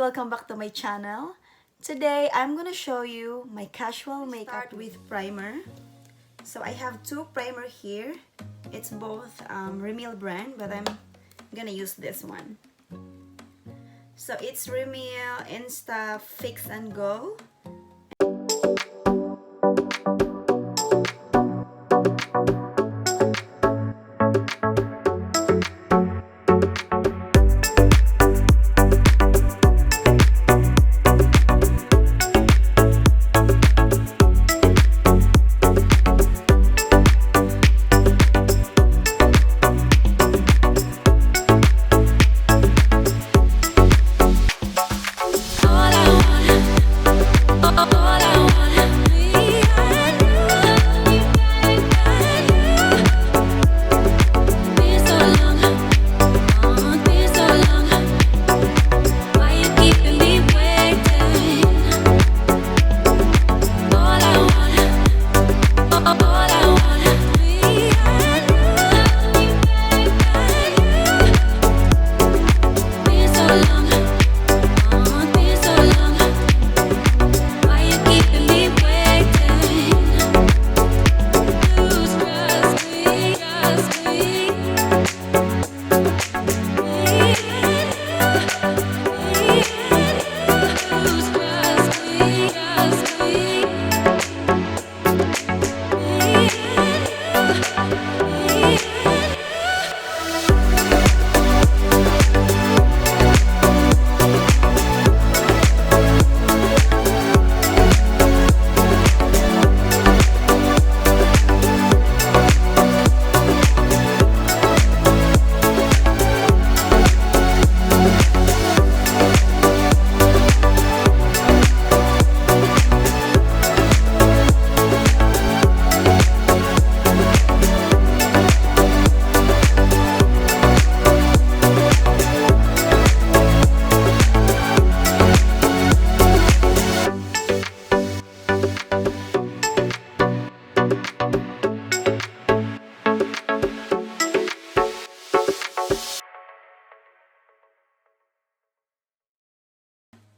welcome back to my channel. Today I'm gonna show you my casual makeup with primer. So I have two primer here. It's both Rimmel brand, but I'm gonna use this one. So it's Rimmel Insta Fix and Go.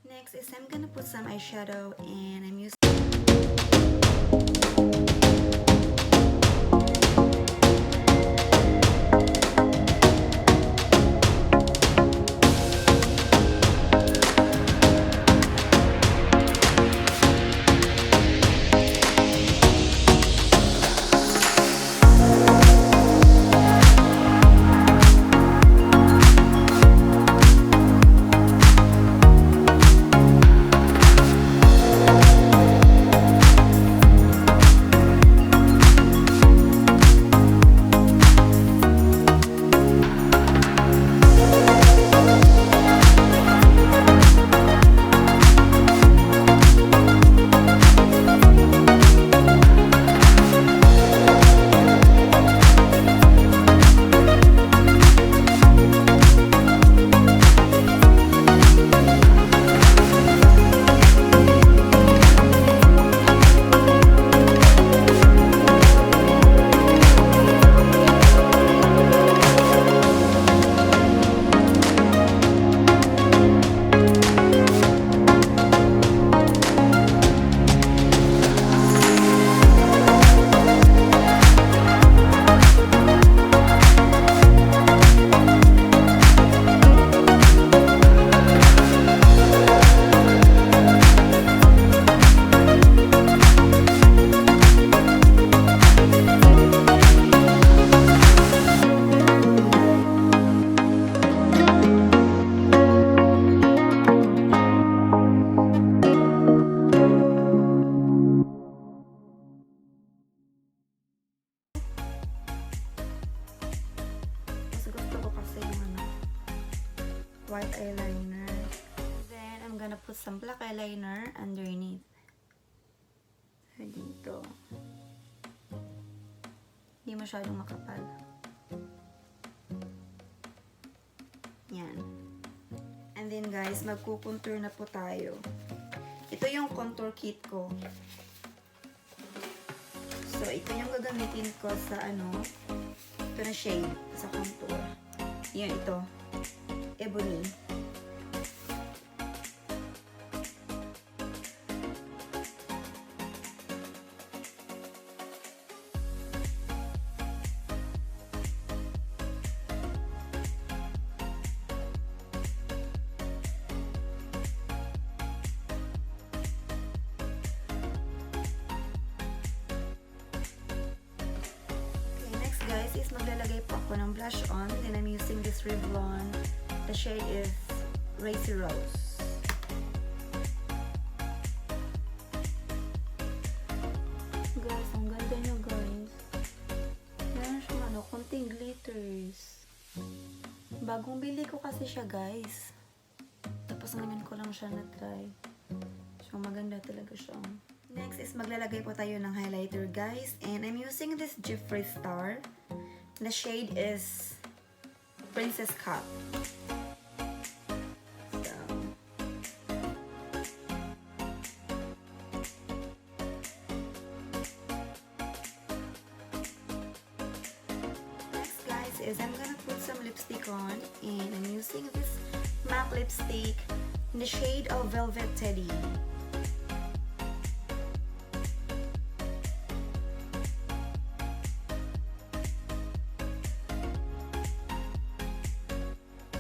Next is I'm gonna put some eyeshadow and I'm using white eyeliner. Then, I'm gonna put some black eyeliner underneath. Dito. Hindi masyadong makapal. Yan. And then guys, magkukontour na po tayo. Ito yung contour kit ko. So, ito yung gagamitin ko sa ito na shade sa contour. Yan, ito. Ebony. maglalagay po ako ng blush on. Then I'm using this Revlon. The shade is Racy Rose. Guys, ang ganda niya guys. Meron siyang ano, konting glitters. Bagong bili ko kasi siya guys. Tapos ngayon ko lang siya na-try. So maganda talaga siya. Next is maglalagay po tayo ng highlighter guys. And I'm using this Jeffree Star. The shade is Princess Cut. Is I'm gonna put some lipstick on, and I'm using this MAC lipstick in the shade of Velvet Teddy.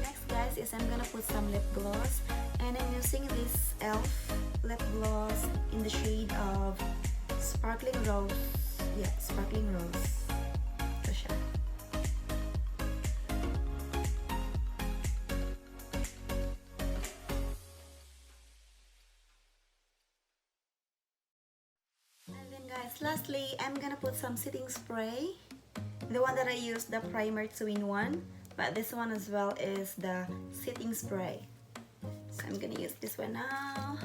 Next guys is I'm gonna put some lip gloss, and I'm using this e.l.f. lip gloss in the shade of Sparkling Rose. Yeah, Sparkling Rose. Ito siya. Guys, lastly, I'm gonna put some setting spray. The one that I used, the primer 2-in-1, but this one as well is the setting spray. So I'm gonna use this one now.